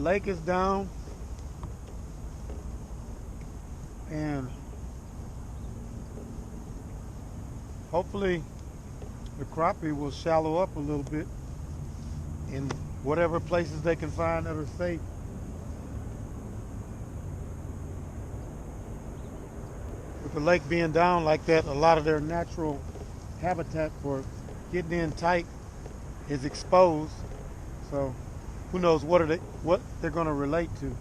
lake is down, and hopefully the crappie will shallow up a little bit in whatever places they can find that are safe. With the lake being down like that, a lot of their natural habitat for getting in tight is exposed. So who knows what they're going to relate to.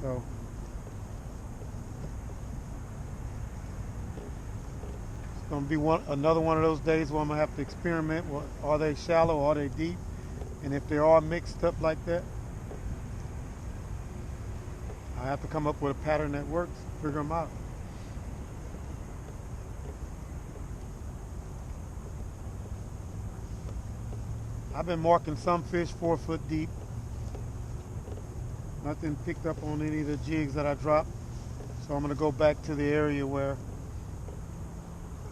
So it's going to be another one of those days where I'm going to have to experiment. Are they shallow? Are they deep? And if they're all mixed up like that, I have to come up with a pattern that works, figure them out. I've been marking some fish 4 foot deep. Nothing picked up on any of the jigs that I dropped. So I'm going to go back to the area where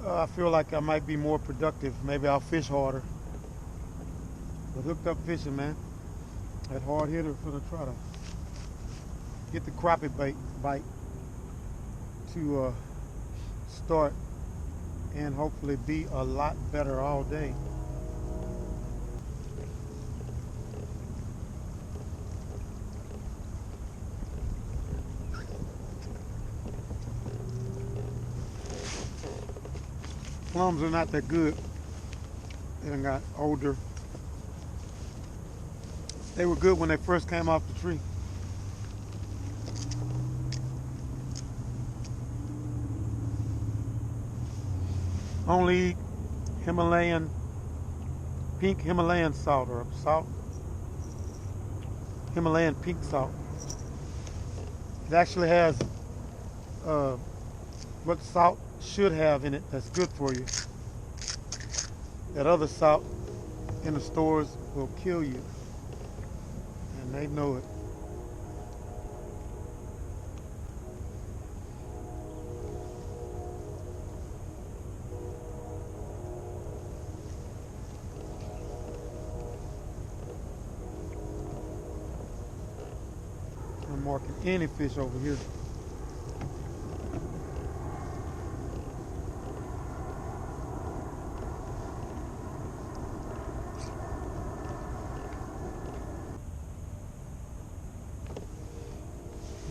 I feel like I might be more productive. Maybe I'll fish harder. But hooked up fishing, man. That hard hitter for the try to get the crappie bite to start and hopefully be a lot better all day. Plums are not that good. They done got older. They were good when they first came off the tree. Only eat pink Himalayan salt, or Himalayan pink salt. It actually has what salt should have in it that's good for you. That other salt in the stores will kill you, and they know it. I'm marking any fish over here.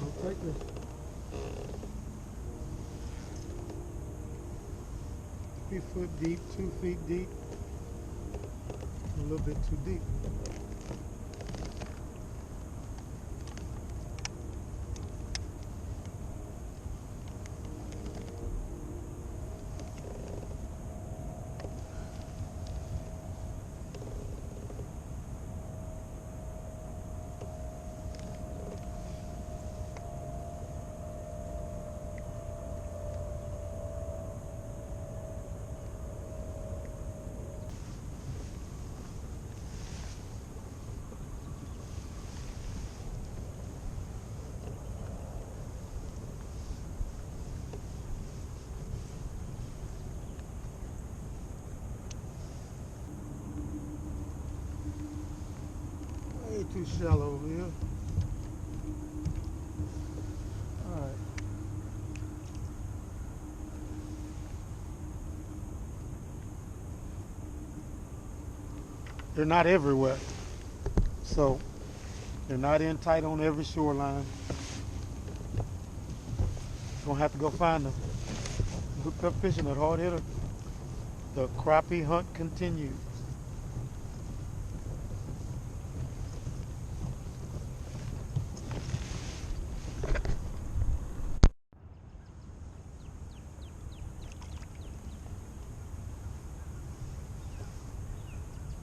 I'll take this. 3 foot deep, 2 feet deep, a little bit too deep. Way too shallow over here. Alright. They're not everywhere. So they're not in tight on every shoreline. Gonna have to go find them. Hooked up fishing at hard hitter. The crappie hunt continues.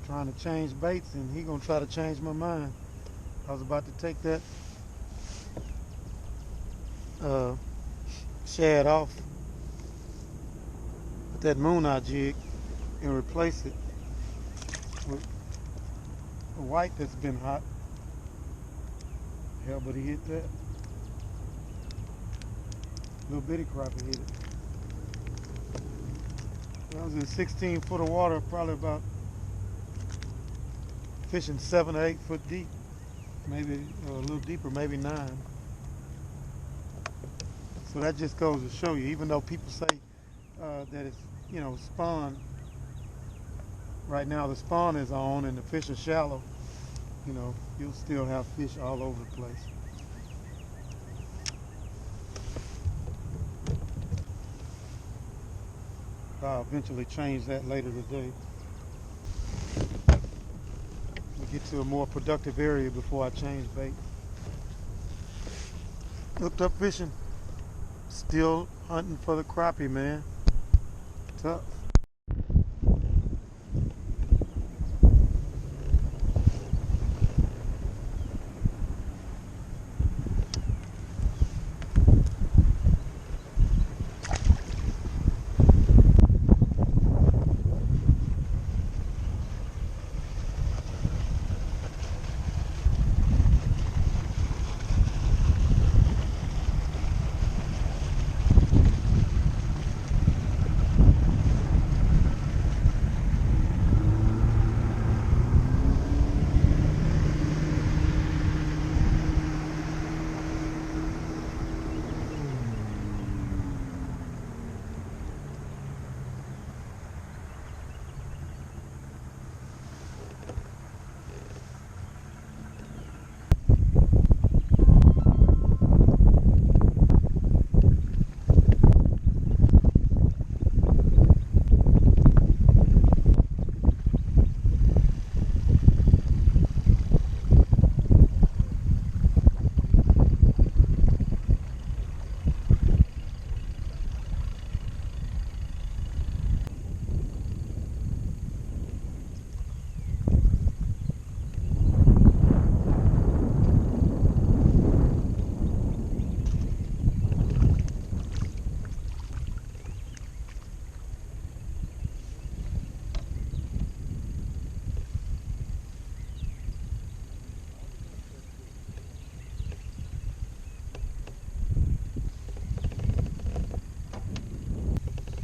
Trying to change baits, and he gonna try to change my mind. I was about to take that shad off with that moon eye jig and replace it with a white that's been hot. Hell, but he hit that. Little bitty crappie hit it. I was in 16 foot of water, probably about fishing 7 or 8 foot deep. maybe a little deeper, maybe 9. So that just goes to show you, even though people say that it's, spawn, right now the spawn is on and the fish are shallow, you'll still have fish all over the place. I'll eventually change that later today. We get to a more productive area before I change bait. Hooked up fishing. Still hunting for the crappie, man. Tough.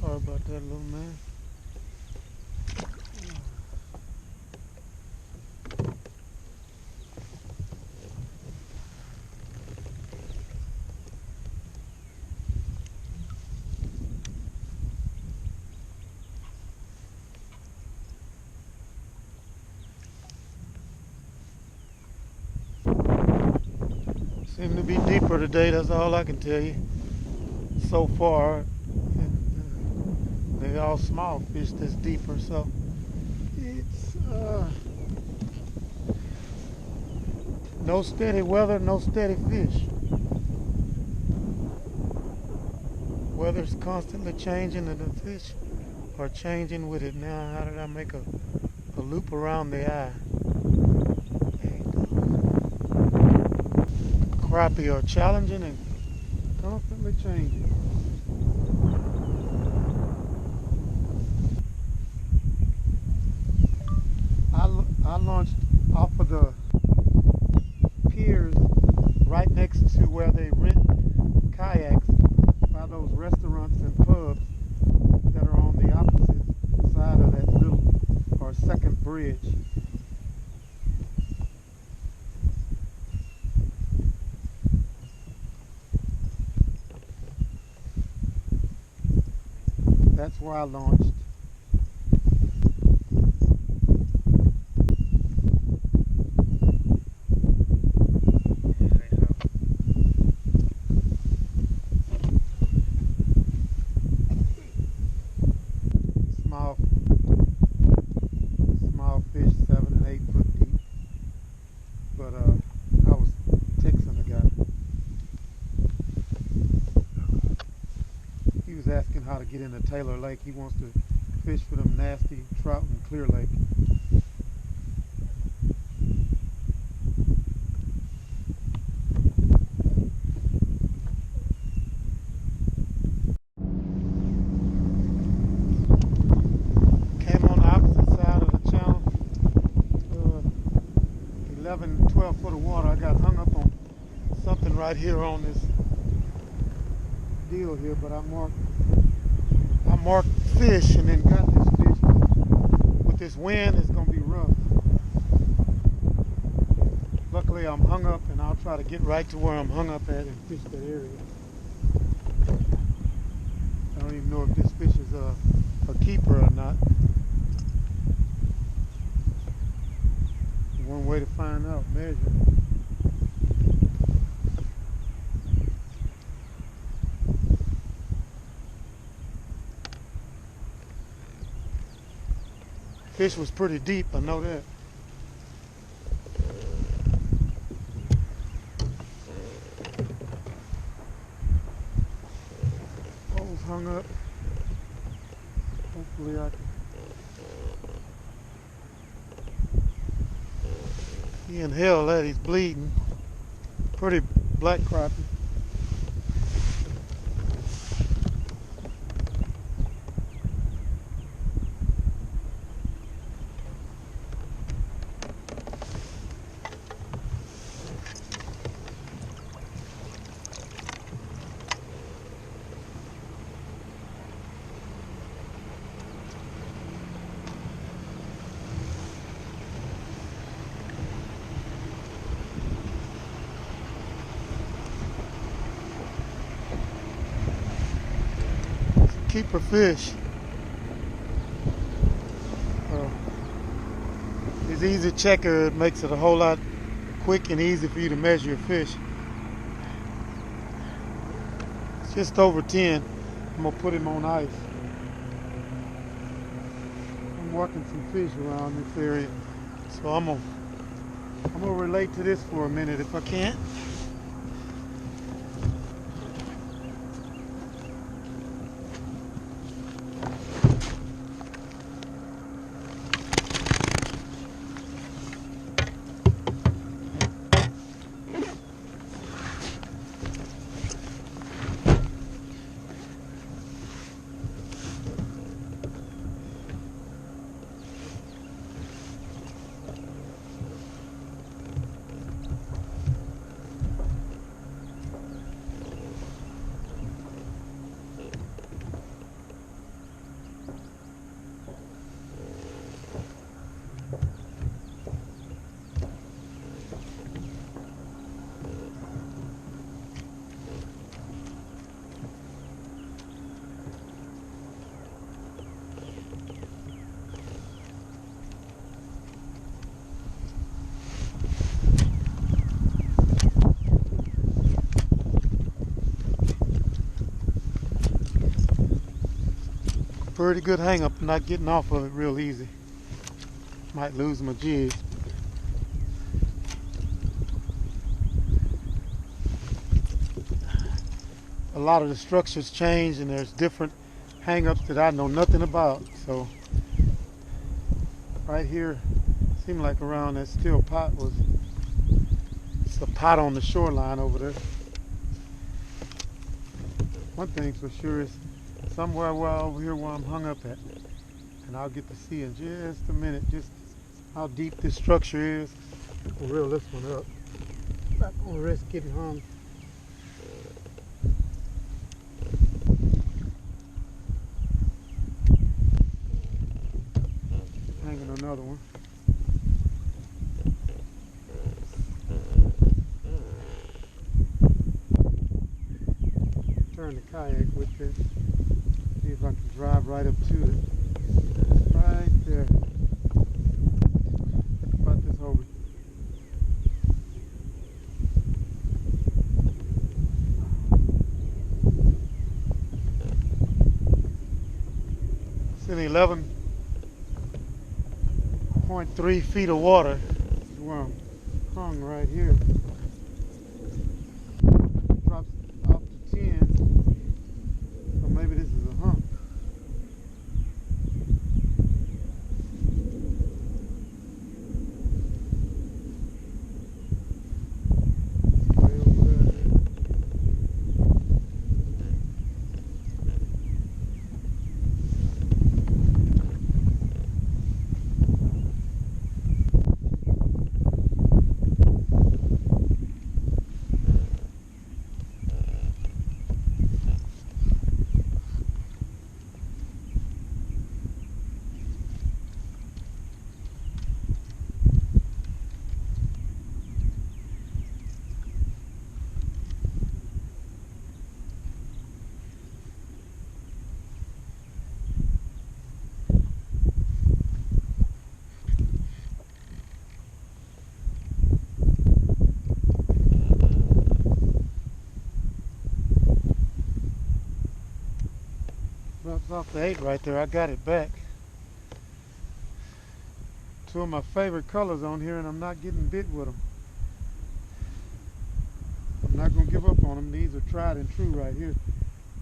Sorry about that, little man. Seem to be deeper today, that's all I can tell you. So far, they're all small fish that's deeper, so it's no steady weather, no steady fish. Weather's constantly changing and the fish are changing with it. Now, how did I make a loop around the eye? Crappie are challenging and constantly changing. I launched off of the piers right next to where they rent kayaks by those restaurants and pubs that are on the opposite side of that little or second bridge. That's where I launched. Small fish, 7 and 8 foot deep. But I was texting a guy. He was asking how to get into Taylor Lake. He wants to fish for them nasty trout in Clear Lake. Came on the opposite side of the channel. 11, 12 foot of water. I got hung up on something right here on this deal here, but I marked fish and then got this fish. With this wind, it's gonna be rough. Luckily Luckily I'm hung up, and I'll try to get right to where I'm hung up at and fish that area. I don't even know if this fish is a keeper or not. One way to find out, measure. Fish was pretty deep, I know that. Pole's hung up. Hopefully I can. He inhaled that, he's bleeding. Pretty black crappie. Keeper fish. It's easy checker. It makes it a whole lot quick and easy for you to measure your fish. It's just over 10. I'm gonna put him on ice. I'm walking some fish around this area, so I'm gonna relate to this for a minute if I can. Pretty good hang up, not getting off of it real easy. Might lose my jig. A lot of the structures change, and there's different hang-ups that I know nothing about. So right here, seemed like around that steel pot it's a pot on the shoreline over there. One thing's for sure is somewhere over here where I'm hung up at, and I'll get to see in just a minute just how deep this structure is. We'll reel this one up. Not gonna risk getting hung. Hanging another one. Turn the kayak with this. See if I can drive right up to it. Right there. Think about this over. It's in 11.3 feet of water. That's where I'm hung right here. Drops off to 10. So maybe this is a hump. That's off the 8 right there. I got it back. Two of my favorite colors on here, and I'm not getting bit with them. I'm not going to give up on them. These are tried and true right here.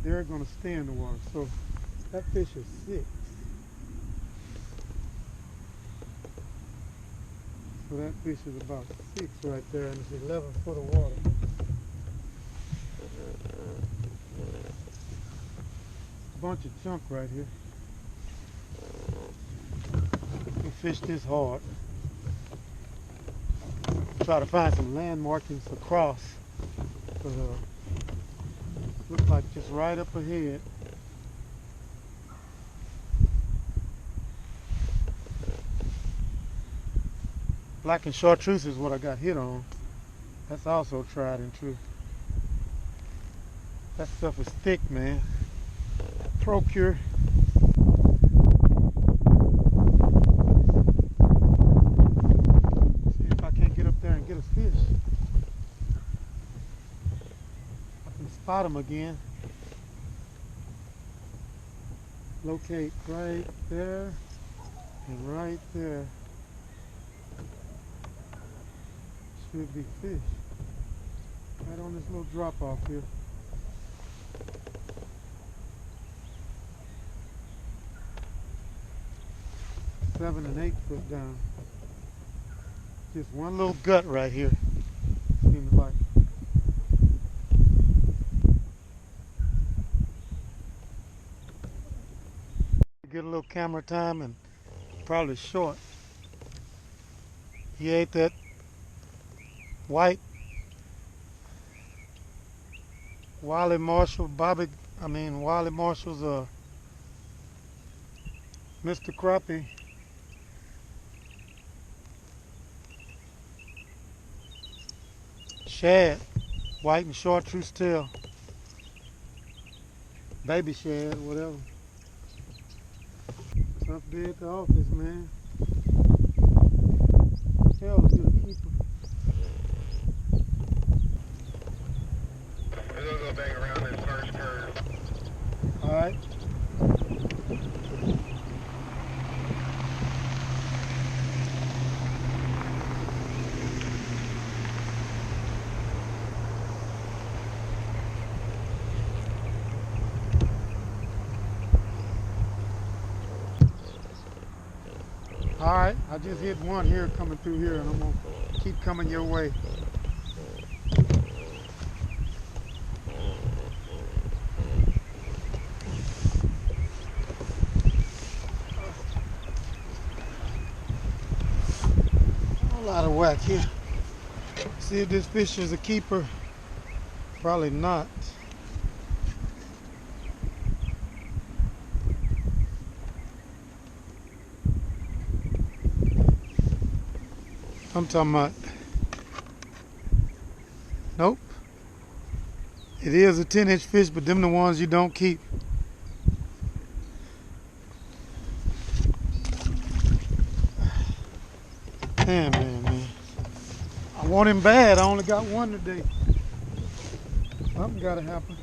They're going to stay in the water. So that fish is 6. So that fish is about 6 right there, and it's 11 foot of water. Bunch of chunk right here. We fish this hard. Try to find some land markings across. But looks like just right up ahead. Black and chartreuse is what I got hit on. That's also tried and true. That stuff is thick, man. Procure. See if I can't get up there and get a fish. I can spot them again. Locate right there and right there. Should be fish. Right on this little drop off here. Seven and 8 foot down. Just one little gut right here. Seems like. Get a little camera time and probably short. He ate that white Wiley Marshall, Wiley Marshall's Mr. Crappie. Shad, white and chartreuse tail. Baby shad, whatever. Tough day at the office, man. Hell, to get a keeper. We're gonna go back around that first curve. Alright. Alright, I just hit one here coming through here, and I'm going to keep coming your way. A lot of whack here. See if this fish is a keeper. Probably not. I'm talking about, nope. It is a 10-inch fish, but them the ones you don't keep. Man. I want him bad. I only got one today. Something gotta happen.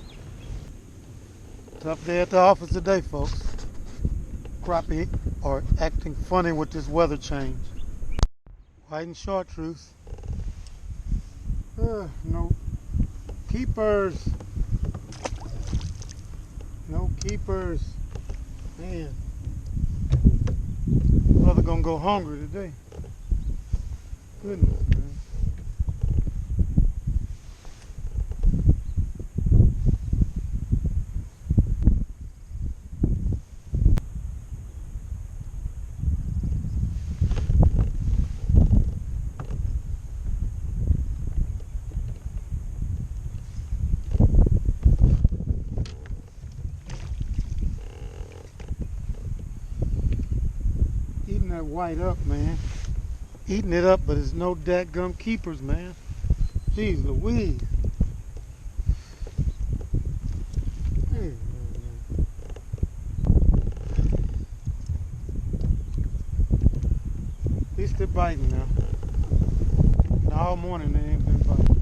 Tough day at the office today, folks. Crappie are acting funny with this weather change. White and chartreuse. No keepers. No keepers. Man. Brother gonna go hungry today. Goodness, man. Eating that white up, man. Eating it up, but there's no dadgum keepers, man. Jeez Louise. Hey, man. At least they're biting now. And all morning they ain't been biting.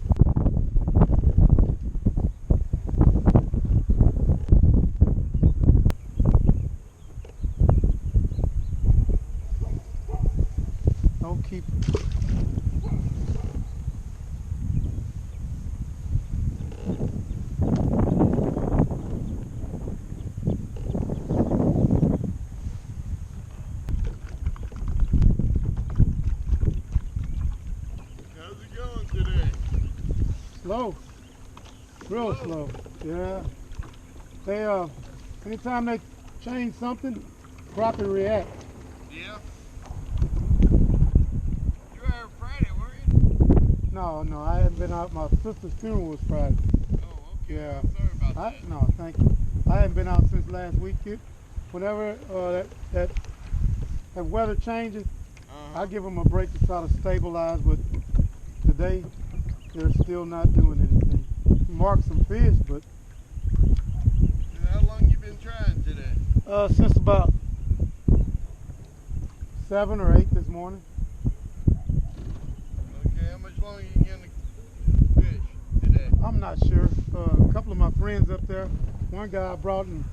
slow. Yeah. They anytime they change something, crappie react. Yeah. You were out Friday, weren't you? No, I hadn't been out. My sister's funeral was Friday. Oh, okay. Yeah. I'm sorry about that. No, thank you. I hadn't been out since last week. Whenever that weather changes, I give them a break to try to stabilize. But today, they're still not doing anything. Marked some fish, but How long you been trying today? since about 7 or 8 this morning. Okay, how much longer you gonna fish today? I'm not sure. A couple of my friends up there, one guy I brought, and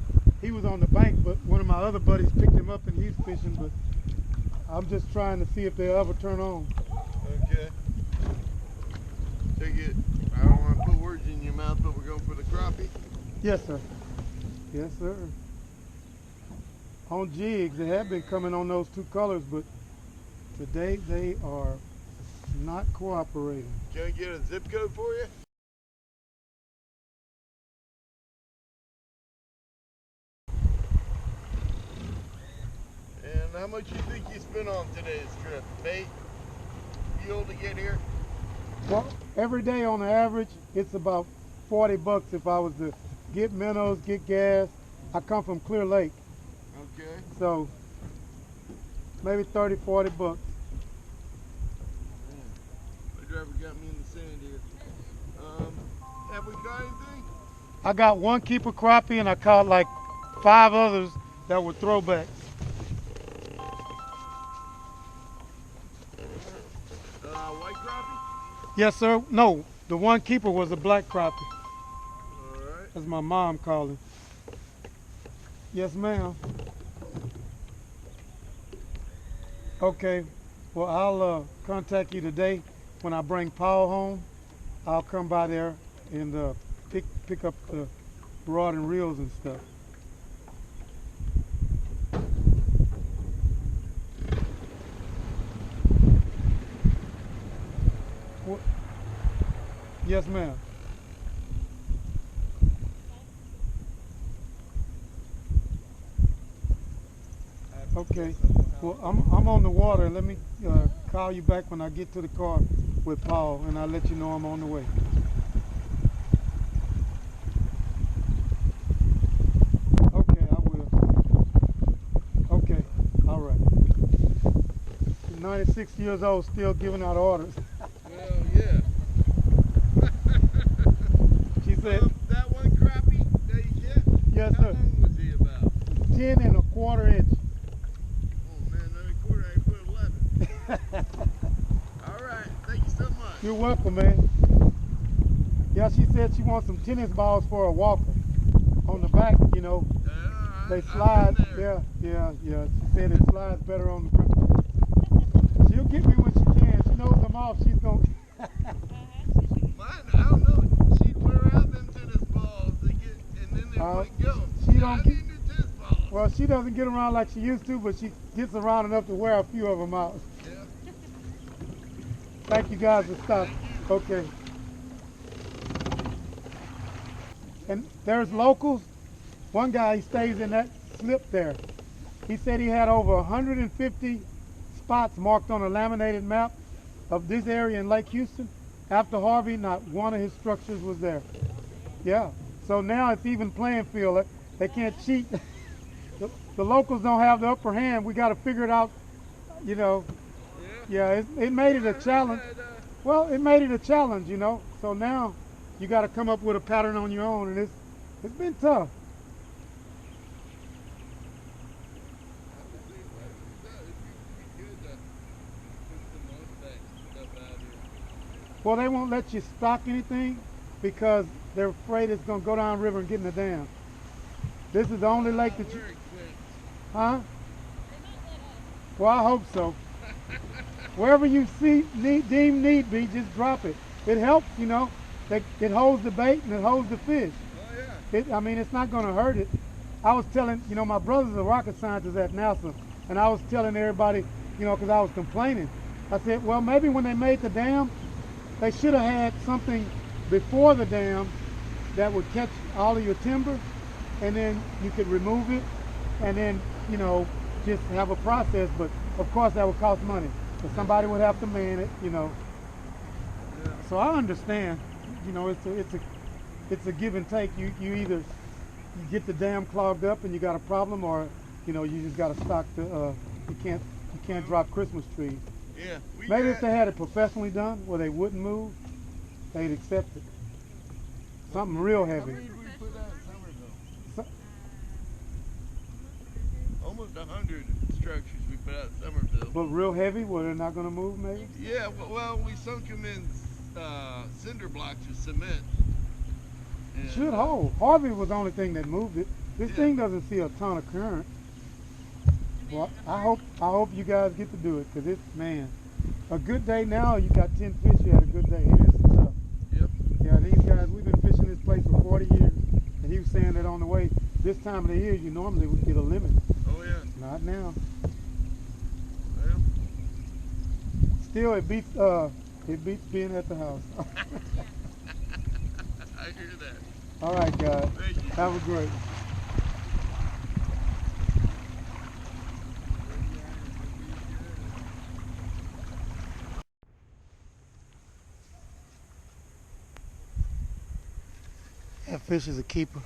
he was on the bank, but one of my other buddies picked him up and he's fishing. But I'm just trying to see if they'll ever turn on. Okay. Take it. I don't want to put words in your mouth, but we're going for the crappie. Yes, sir. Yes, sir. On jigs, they have been coming on those two colors, but today they are not cooperating. Can I get a zip code for you? And how much you think you spent on today's trip? Bait, fuel to get here? Well, every day on the average, it's about 40 bucks if I was to get minnows, get gas. I come from Clear Lake, Okay. so maybe 30, 40 bucks. My driver got me in the sand here. Have we got anything? I got one keeper crappie and I caught like 5 others that were throwbacks. White crappie? Yes, sir. No, the one keeper was a black crappie. Alright. That's my mom calling. Yes, ma'am. Okay. Well, I'll contact you today when I bring Paul home. I'll come by there and pick up the rod and reels and stuff. What? Yes, ma'am. Okay. Well, I'm on the water. Let me call you back when I get to the car with Paul, and I'll let you know I'm on the way. Okay, I will. Okay, all right. She's 96 years old, still giving out orders. Well, yeah. She said, That one crappie that you get? yes, How sir. long was he about? 10 1/4 inch. Oh man, another quarter, I put 11. Alright, thank you so much. You're welcome, man. Yeah, she said she wants some tennis balls for a walker. On the back, you know, they slide. Yeah. She said it slides better on the front. She'll get me when she can. She knows I'm off. She's going Mine, I don't know. She'd wear out them tennis balls to get, and then they wouldn't go. she don't I get- need new tennis balls. Well, she doesn't get around like she used to, but she gets around enough to wear a few of them out. Yeah. Thank you guys for stopping. Okay. And there's locals. One guy, he stays in that slip there. He said he had over 150 spots marked on a laminated map of this area in Lake Houston. After Harvey, not one of his structures was there. Yeah. So now it's even playing field. They can't cheat. The locals don't have the upper hand. We got to figure it out, you know. Yeah, it made it a challenge. Well, it made it a challenge, you know. So now you got to come up with a pattern on your own, and it's been tough. Well, they won't let you stock anything because they're afraid it's going to go down river and get in the dam. This is the only lake that you... Huh? Well, I hope so. Wherever you deem need be, just drop it. It helps, you know. It holds the bait and it holds the fish. Oh, yeah. I mean, it's not going to hurt it. I was telling, you know, my brother's a rocket scientist at NASA, and I was telling everybody, you know, because I was complaining. I said, well, maybe when they made the dam, they should have had something before the dam that would catch all of your timber, and then you could remove it, and then, you know, just have a process. But of course that would cost money, so somebody would have to man it, you know. Yeah. So I understand, you know, it's a give and take. You either you get the dam clogged up and you got a problem, or you know, you just got to stock the you can't drop Christmas trees. Yeah. Maybe if they had it professionally done where they wouldn't move, they'd accept it. Something real How heavy. many did we put out in Somerville? So, Almost 100 structures we put out in Somerville. but real heavy where they're not going to move, maybe? Yeah, well, we sunk them in cinder blocks with cement. And, Should hold. Harvey was the only thing that moved it. This Yeah. thing doesn't see a ton of current. Well, I hope you guys get to do it, because it's, man, a good day now, you got 10 fish, you had a good day. It is tough. Yep. Yeah, these guys, we've been fishing this place for 40 years, and he was saying that on the way, this time of the year, you normally would get a limit. Oh, yeah. Not now. Well, Still, it beats being at the house. I hear that. All right, guys. Thank you. Have a great one. That fish is a keeper.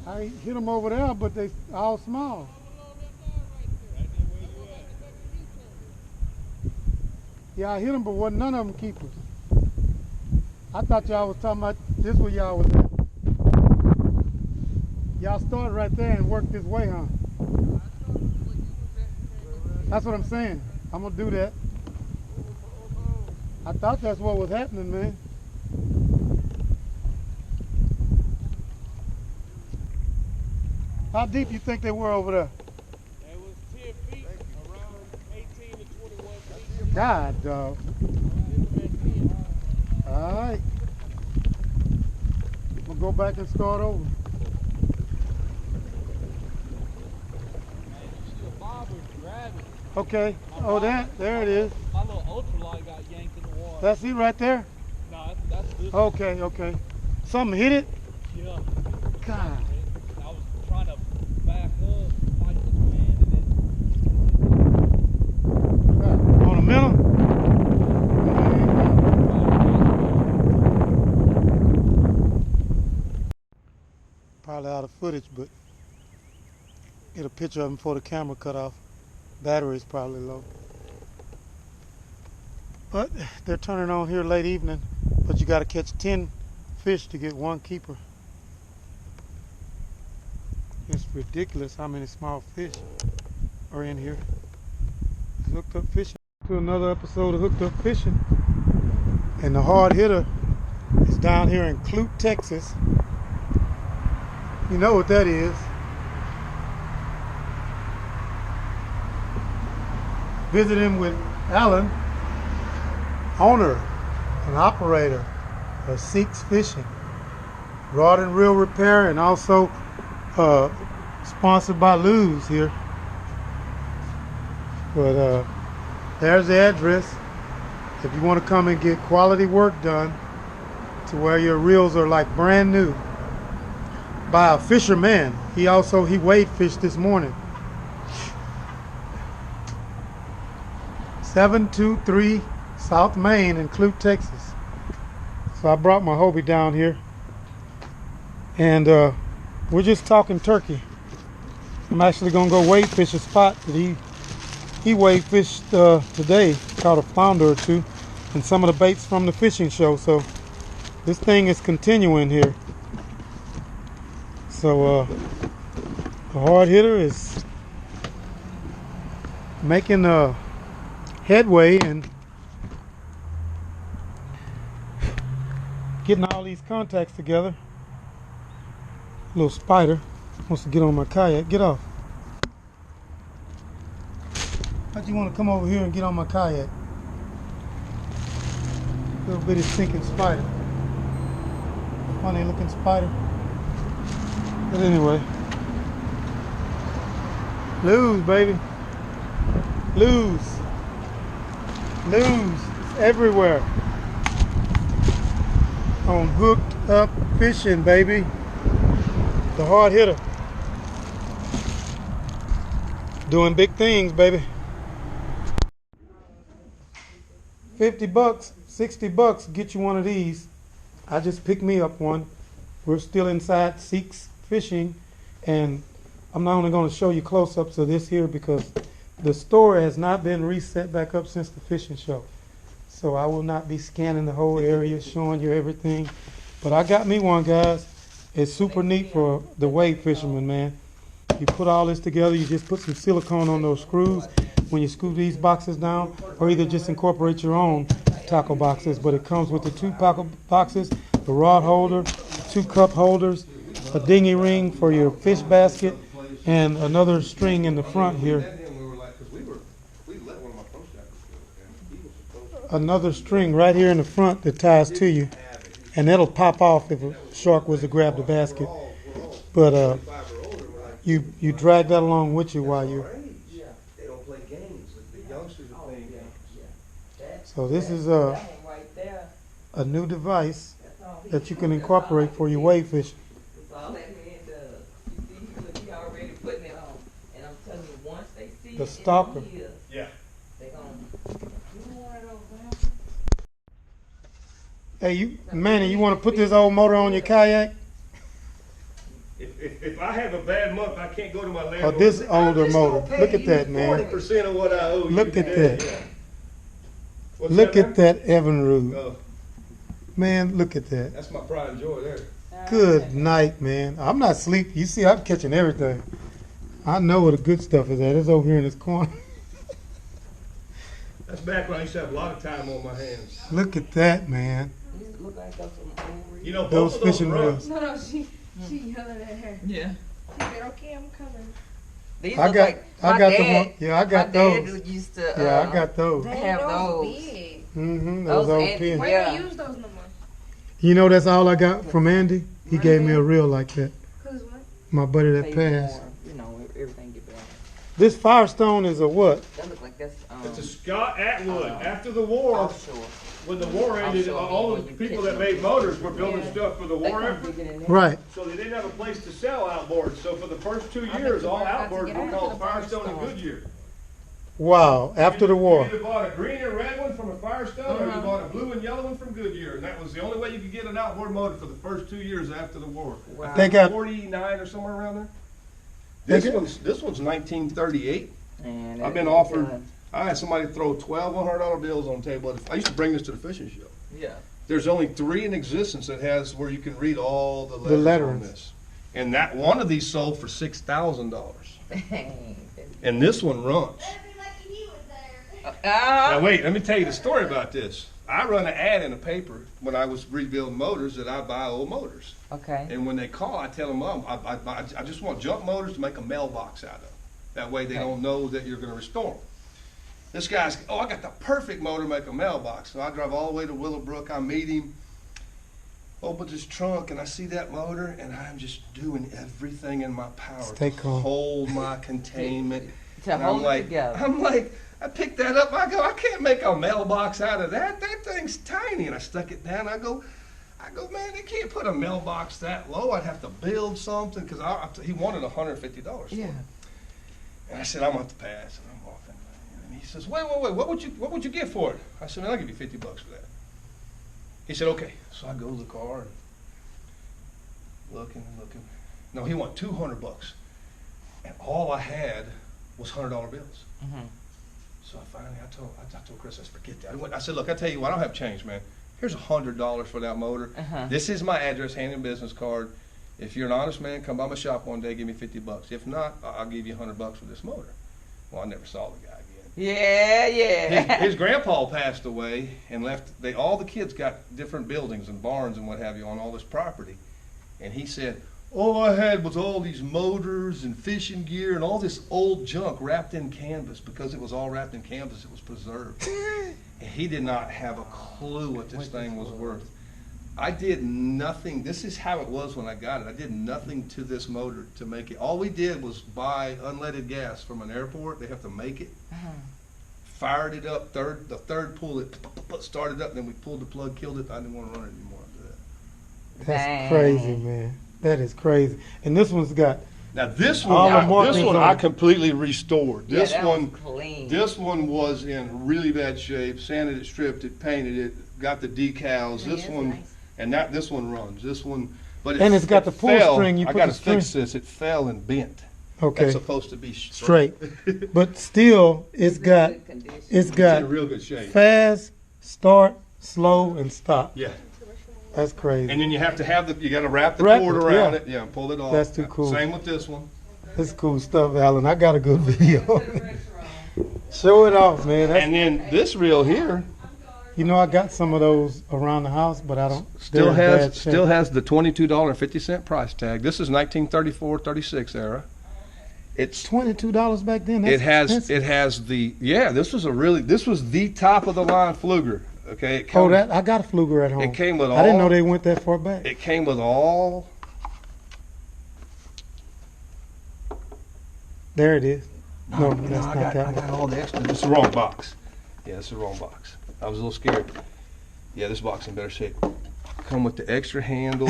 I hit them over there, but they all small. Yeah, I hit them, but wasn't none of them keepers. I thought y'all was talking about this where y'all was at. Y'all started right there and worked this way, huh? That's what I'm saying. I'm gonna do that. I thought that's what was happening, man. How deep you think they were over there? It was 10 feet, around 18 to 21 feet. God, dog. All right. We'll go back and start over. Man, you see a bobber grabbing. Okay. Oh, there it is. My little ultralight got yanked in the water. That's it right there? No, that's this. Okay, okay. Something hit it? Yeah. God. I was trying to back up, fight the wind, and then On a minute? Probably out of footage, but get a picture of him before the camera cut off. Battery's probably low. But they're turning on here late evening, but you got to catch 10 fish to get one keeper. It's ridiculous how many small fish are in here. It's Hooked Up Fishing. To another episode of Hooked Up Fishing. And the hard hitter is down here in Clute, Texas. You know what that is. Visiting with Alan, owner and operator of Seeks Fishing, rod and reel repair, and also sponsored by Luz here. But there's the address if you want to come and get quality work done to where your reels are like brand new by a fisherman. He weighed fish this morning. 723 South Main in Clute, Texas. So I brought my Hobie down here, and we're just talking turkey. I'm actually gonna go wade fish a spot that he wade fished today. Caught a flounder or two. and some of the baits from the fishing show. So this thing is continuing here. So the hard hitter is making headway and getting all these contacts together. Little spider wants to get on my kayak. Get off. How'd you want to come over here and get on my kayak? Little bitty stinking spider. Funny looking spider. But anyway. Lose, baby. Lose. Lose. It's everywhere. On Hooked Up Fishing, baby. The hard hitter. Doing big things, baby. 50 bucks, 60 bucks, get you one of these. I just picked me up one. We're still inside Seeks Fishing, and I'm not only going to show you close-ups of this here because the store has not been reset back up since the fishing show. So I will not be scanning the whole area, showing you everything. But I got me one, guys. It's super neat for the wade fisherman, man. You put all this together, you just put some silicone on those screws when you screw these boxes down, or either just incorporate your own tackle boxes. But it comes with the 2 tackle boxes, the rod holder, 2 cup holders, a dinghy ring for your fish basket, and another string in the front here. Another string right here in the front that ties to you, and that'll pop off if a shark was to grab the basket. But you drag that along with you while you're. So this is a new device that you can incorporate for your wade fishing. The stalker. Yeah. Hey, Manny, you want to put this old motor on your kayak? If I have a bad month, I can't go to my Or landlord. this older motor? Look at that, man. 40% of what I owe you. Look at today. that. Yeah. What's Look that, at that Evinrude. Oh, Man, look at that. that's my pride and joy there. Good night, man. I'm not sleepy. You see, I'm catching everything. I know where the good stuff is at. It's over here in this corner. That's back when I used to have a lot of time on my hands. Look at that, man. You know, Those both of those fishing run. reels. No, she yelling at her. Yeah. She said, "Okay, I'm coming." These I look got, like I my got dad, the one. Yeah, I got my those. dad used to. Yeah, I got those. They have those. Big. Mm-hmm. Those Those old and- pins. Why Yeah. don't use those no more? You know, that's all I got from Andy. He gave me a reel like that. Who's what? My buddy that Save passed. more, you know, everything get better. This Firestone is a what? That look like that's It's a Scott Atwood. After the war, offshore. when the war ended, Offshore all means the when you people catch that them. made motors were building Yeah. stuff for the They war come effort. digging in there. Right. So they didn't have a place to sell outboards. So for the first 2 bet years, you all weren't about to outboards get were out called of the Firestone and Firestone. Goodyear. Wow. After the war. You either bought a green or red one from a Firestone, or you bought a blue and yellow one from Goodyear, and that was the only way you could get an outboard motor for the first 2 years after the war. Wow. They got 49 or somewhere around there. They This got- one's 1938. And I've been offered. I had somebody throw 12 $100 bills on the table. I used to bring this to the fishing show. Yeah. There's only 3 in existence that has where you can read all the letters on letterings. this. And that one of these sold for $6,000. And this one runs. Now wait, let me tell you the story about this. I run an ad in the paper when I was rebuilding motors that I buy old motors. Okay. And when they call, I tell them, I just want junk motors to make a mailbox out of. That way they don't know that you're going to restore them. This guy's, I got the perfect motor to make a mailbox. So I drive all the way to Willowbrook. I meet him, open his trunk, and I see that motor, and I'm just doing everything in my power Stay to calm. hold my containment. To And hold it together. I'm like, I picked that up. I go, I can't make a mailbox out of that. That thing's tiny. And I stuck it down. I go, man, they can't put a mailbox that low. I'd have to build something because he wanted $150 for it. Yeah. And I said, I'm going to have to pass. And I'm walking. And he says, wait, what would you get for it? I said, man, I'll give you $50 for that. He said, okay. So I go to the car and looking. No, he wanted $200. And all I had was $100 bills. Mm-hmm. So finally, I told Chris, I said, forget that. I said, look, I tell you what, I don't have change, man. Here's $100 for that motor. This is my address, hand and business card. If you're an honest man, come by my shop one day, give me $50. If not, I'll give you $100 for this motor. Well, I never saw the guy again. Yeah. His grandpa passed away and left. All the kids got different buildings and barns and what have you on all this property. And he said, all I had was all these motors and fishing gear and all this old junk wrapped in canvas. Because it was all wrapped in canvas, it was preserved. And he did not have a clue what this thing was worth. I did nothing. This is how it was when I got it. I did nothing to this motor to make it. All we did was buy unleaded gas from an airport. They have to make it. Fired it up, the third pull, it started up, and then we pulled the plug, killed it. I didn't want to run it anymore after that. That's Dang. crazy, man. That is crazy. And this one's got Now this All the one, markings on I it. completely restored. Yeah, This that one, was clean. this one was in really bad shape. Sanded it, stripped it, painted it, got the decals. This one, and this one runs. This one, but And it's got the pull fell. string. You I put got the to fix string. this. It fell and bent. okay, That's supposed to be straight. But still it's got Good condition. it's It's got in real good shape. fast, start, slow, and stop. Yeah. That's crazy. And then you have to have you got to wrap the Wrap cord it, around yeah. it. Yeah, pull it off. That's too cool. Same with this one. That's cool stuff, Alan. I got a good video. Show it off, man. That's, And then this reel here you know, I got some of those around the house, but I don't. still they're in bad shape. has the $22.50 price tag. This is 1934-36 era. It's $22 back then. That's expensive. it has the this was the top of the line Fluger. Okay, it Oh, comes, I got a Fluger at home. it came with all I didn't know they went that far back. it came with all There it is. No, that's I not got that one. all the extra. This is the wrong box. Yeah, it's the wrong box. I was a little scared. Yeah, this box in better shape. Come with the extra handle,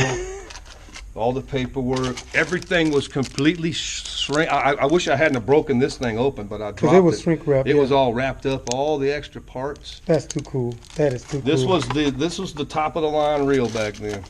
all the paperwork. Everything was completely shrink. I wish I hadn't have broken this thing open, but I dropped it. Because it was shrink wrapped. It yeah. was all wrapped up, all the extra parts. That's too cool. That is too This cool. was the top of the line reel back then.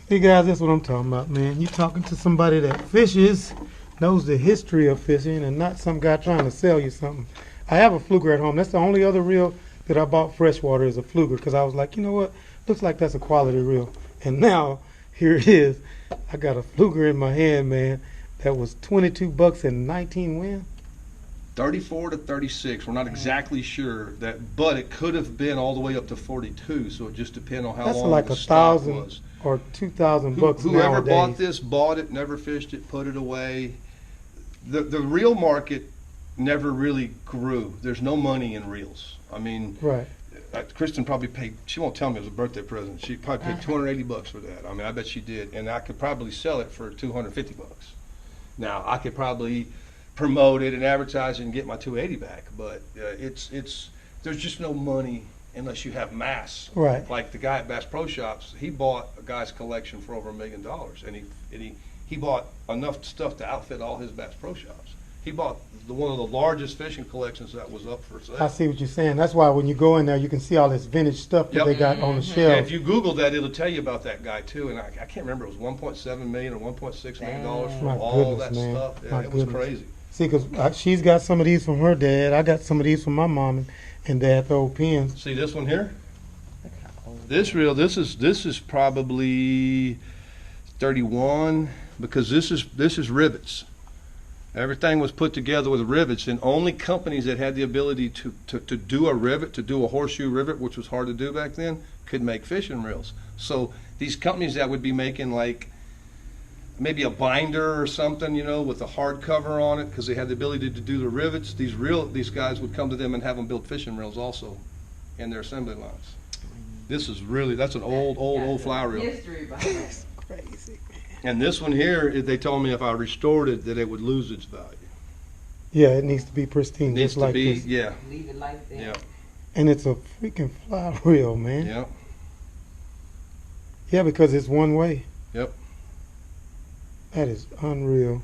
Hey guys, that's what I'm talking about, man. You talking to somebody that fishes, knows the history of fishing, and not some guy trying to sell you something. I have a Fluger at home. That's the only other reel that I bought freshwater is a Fluger, because I was like, you know what? Looks like that's a quality reel. And now, here it is. I got a Fluger in my hand, man. That was $22 and 19 when? 34 to 36. We're not exactly sure that, but it could have been all the way up to 42. So it just depends on how That's long like the stock 1,000 was. or 2,000 bucks Whoever nowadays. bought this bought it, never fished it, put it away. The reel market never really grew. There's no money in reels. I mean, Right. Kristen probably paid. She won't tell me it was a birthday present. She probably paid $280 for that. I mean, I bet she did, and I could probably sell it for $250. Now I could probably promote it and advertise it and get my $280 back, but it's there's just no money unless you have mass. Right. Like the guy at Bass Pro Shops, he bought a guy's collection for over $1 million, and he bought enough stuff to outfit all his Bass Pro Shops. He bought one of the largest fishing collections that was up for sale. I see what you're saying. That's why when you go in there, you can see all this vintage stuff that Yep. they got on the Yeah, shelf. if you Google that, it'll tell you about that guy too. And I can't remember, it was $1.7 million or $1.6 million for My all goodness, that man. stuff. Yeah, My it was goodness. crazy. See, because she's got some of these from her dad. I got some of these from my mom and dad, the old pins. See this one here? This reel, this is probably 31 because this is rivets. Everything was put together with rivets, and only companies that had the ability to do a rivet, to do a horseshoe rivet, which was hard to do back then, could make fishing reels. So these companies that would be making like maybe a binder or something, you know, with a hard cover on it, because they had the ability to do the rivets, these guys would come to them and have them build fishing reels also in their assembly lines. This is really, that's an old fly reel. History behind it. Crazy. And this one here, they told me if I restored it, that it would lose its value. Yeah, it needs to be pristine, Needs just to like be, this. yeah, Leave it like that. yeah, And it's a freaking fly reel, man. yeah. Yeah, because it's one way. Yep. That is unreal.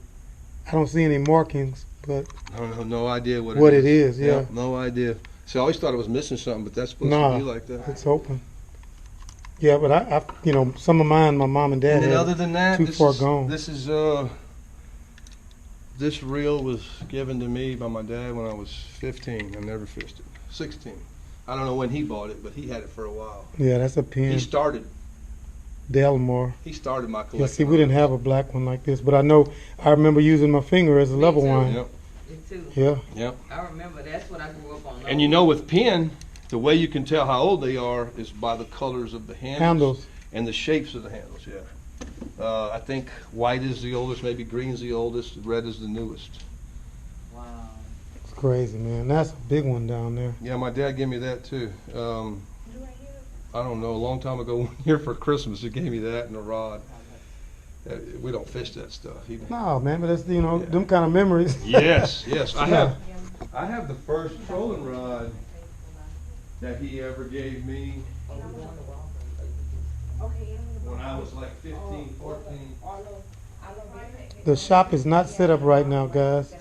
I don't see any markings, but I have no idea what what it is, yeah. Yep, no idea. See, I always thought it was missing something, but that's supposed Nah, to be like that. it's open. Yeah, but I you know, some of mine, my mom and dad And then had other than that, too far gone. This is This reel was given to me by my dad when I was 15. I never fished it. 16. I don't know when he bought it, but he had it for a while. Yeah, that's a He pin. started. Delmore. He started my collection. Yeah, see, we didn't have a black one like this, but I remember using my finger as a level too. one. Yep. Me too. Yeah. Yep. I remember that's what I grew up on. And you know, with pin, the way you can tell how old they are is by the colors of the Handles. and the shapes of the handles. Yeah. I think white is the oldest, maybe green is the oldest, red is the newest. Wow. It's crazy, man. That's a big one down there. Yeah, my dad gave me that too. I don't know, a long time ago, one year for Christmas, he gave me that and a rod. We don't fish that stuff. No, man, but that's, Yeah. them kind of memories. Yes, yes. Yeah. I have the first trolling rod that he ever gave me when I was like 15, 14. The shop is not set up right now, guys.